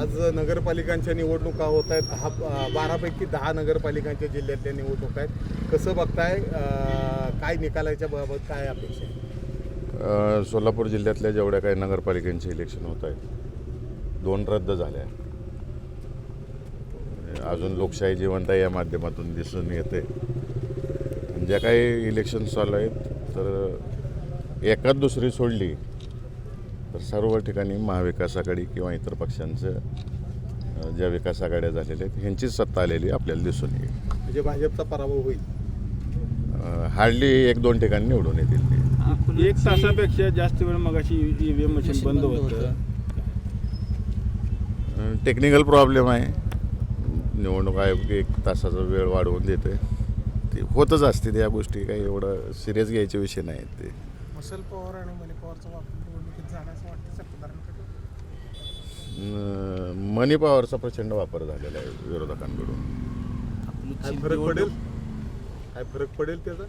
आज नगरपालिकांच्या निवडणुका होत आहेत. 12पैकी 10 नगरपालिकांच्या जिल्ह्यातल्या निवडणुका आहेत. कसं बघताय, काय निकालाच्या बाबत काय अपेक्षा आहे? सोलापूर जिल्ह्यातल्या जेवढ्या काही नगरपालिकांचे इलेक्शन होत आहेत 2 रद्द झाल्या. अजून लोकशाही जिवंत आहे या माध्यमातून दिसून येते. ज्या काही इलेक्शन चालू आहेत तर एकाच दुसरी सोडली तर सर्व ठिकाणी महाविकास आघाडी किंवा इतर पक्षांचं ज्या विकास आघाड्या झालेल्या आहेत ह्यांचीच सत्ता आलेली आपल्याला दिसून येईल. म्हणजे भाजपचा पराभव होईल. हार्डली 1-2 ठिकाणी निवडून येतील ते. 1 तासापेक्षा जास्त वेळ मगाशी ईव्हीएम मशीन बंद होतं. टेक्निकल प्रॉब्लेम आहे. निवडणूक आयोग 1 तासाचा वेळ वाढवून देते. ते होतच असते त्या गोष्टी, काही एवढं सिरियस घ्यायचे विषय नाहीत ते. मसल पॉवर आणि मनी पॉवरचा वापर निवडणुकीत झाला असं वाटतं सत्ताधाऱ्यांकडे. मनी पॉवरचा प्रचंड वापर झालेला आहे विरोधकांकडून. काय फरक पडेल? काय फरक पडेल त्याचा?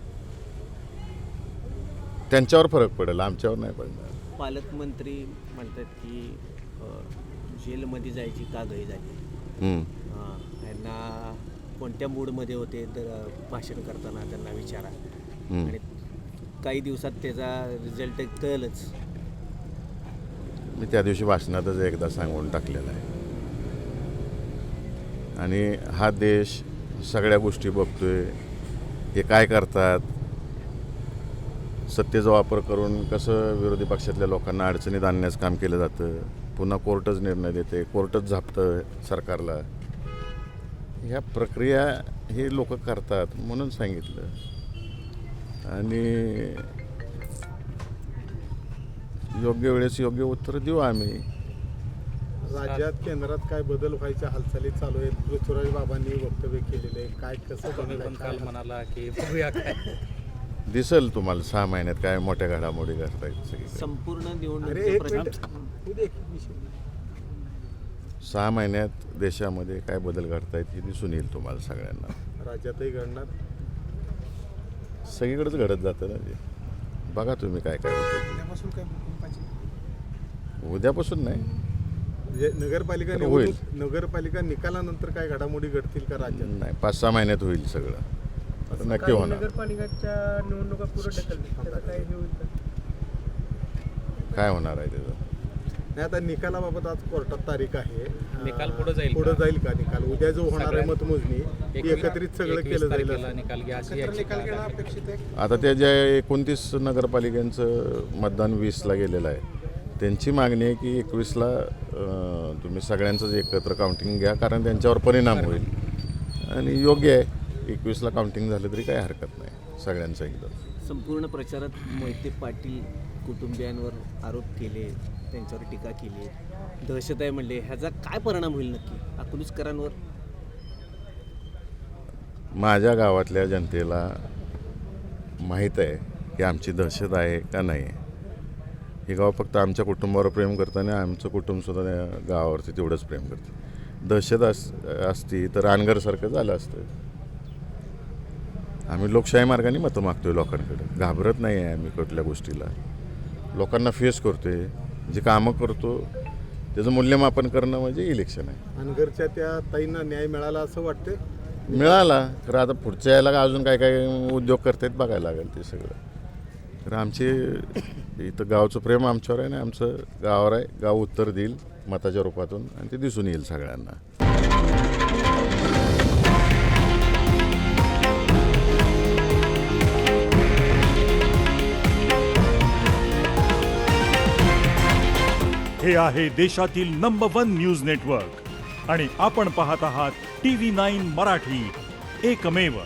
त्यांच्यावर फरक पडेल, आमच्यावर नाही पडणार. पालकमंत्री म्हणतात की जेलमध्ये जायची का घाई झाली. यांना कोणत्या मूडमध्ये होते तर भाषण करताना त्यांना विचारा आणि काही दिवसात त्याचा रिझल्ट कळलंच. मी त्या दिवशी भाषणातच एकदा सांगून टाकलेला आहे. आणि हा देश सगळ्या गोष्टी बघतोय. हे काय करतात, सत्तेचा वापर करून कसं विरोधी पक्षातल्या लोकांना अडचणीत आणण्याचं काम केलं जातं. पुन्हा कोर्टच निर्णय देते, कोर्टच झापतं सरकारला. ह्या प्रक्रिया हे लोक करतात म्हणून सांगितलं. आणि योग्य वेळेस योग्य उत्तर देऊ आम्ही. राज्यात केंद्रात काय बदल व्हायच्या हालचाली चालू आहेत. पृथ्वीराज बाबांनी वक्तव्य केलेले आहे. काय कसं काल म्हणाला की बघूया काय दिसेल तुम्हाला 6 महिन्यात काय मोठ्या घडामोडी करतायत सगळी. संपूर्ण अरे निवडणूक एक मिनिट. 6 महिन्यात देशामध्ये काय बदल घडतायत हे दिसून येईल तुम्हाला सगळ्यांना. राज्यातही घडणार. सगळीकडेच घडत जातं ना ते. बघा तुम्ही काय काय होतं. उद्यापासून काय भूकंपाची उद्यापासून नाही, म्हणजे नगरपालिका तर होईल. नगरपालिका निकालानंतर काय घडामोडी घडतील का राज्यात? नाही 5-6 महिन्यात होईल सगळं. आता नक्की होणार. नगरपालिकाच्या निवडणुका पुढे ढकलल्या त्याचा काय हे होईल का? काय होणार आहे त्याचं? नाही, आता निकालाबाबत आज कोर्टात तारीख आहे. निकाल पुढे जाईल का निकाल? उद्या जो होणार आहे मतमोजणी ती एकत्रित सगळं केलं जाईल. निकाल घ्या अशी एकत्र निकाल घेणं अपेक्षित आहे. आता त्या ज्या 29 नगरपालिकांचं मतदान 20ला गेलेलं आहे त्यांची मागणी आहे की 21ला तुम्ही सगळ्यांचंच एकत्र काउंटिंग घ्या, कारण त्यांच्यावर परिणाम होईल. आणि योग्य आहे, 21ला काउंटिंग झालं तरी काही हरकत नाही सगळ्यांचं एकदम. संपूर्ण प्रचारात मोहिते पाटील कुटुंबियांवर आरोप केले, त्यांच्यावर टीका केली, दहशत आहे म्हणले. ह्याचा काय परिणाम होईल नक्की अकलूजकरांवर? माझ्या गावातल्या जनतेला माहीत आहे की आमची दहशत आहे का नाही. हे गाव फक्त आमच्या कुटुंबावर प्रेम करतं आणि आमचं कुटुंबसुद्धा त्या गावावरती तेवढंच प्रेम करतं. दहशत असती तर अनगरसारखं झालं असतं. आम्ही लोकशाही मार्गाने मतं मागतोय लोकांकडे. घाबरत नाही आहे आम्ही कुठल्या गोष्टीला. लोकांना फेस करतोय, जे कामं करतो त्याचं मूल्यमापन करणं म्हणजे इलेक्शन आहे. अनगरच्या त्या ताईंना न्याय मिळाला असं वाटते? मिळाला तर आता पुढच्या याला अजून काय काय उद्योग करतायत बघायला लागेल ते सगळं. तर आमचे इथं गावचं प्रेम आमच्यावर आहे आणि आमचं गावावर आहे. गाव उत्तर देईल मताच्या रूपातून आणि ते दिसून येईल सगळ्यांना. हे आहे देशातील नंबर 1 न्यूज नेटवर्क आणि आपण पाहत आहात TV9 मराठी, एकमेव.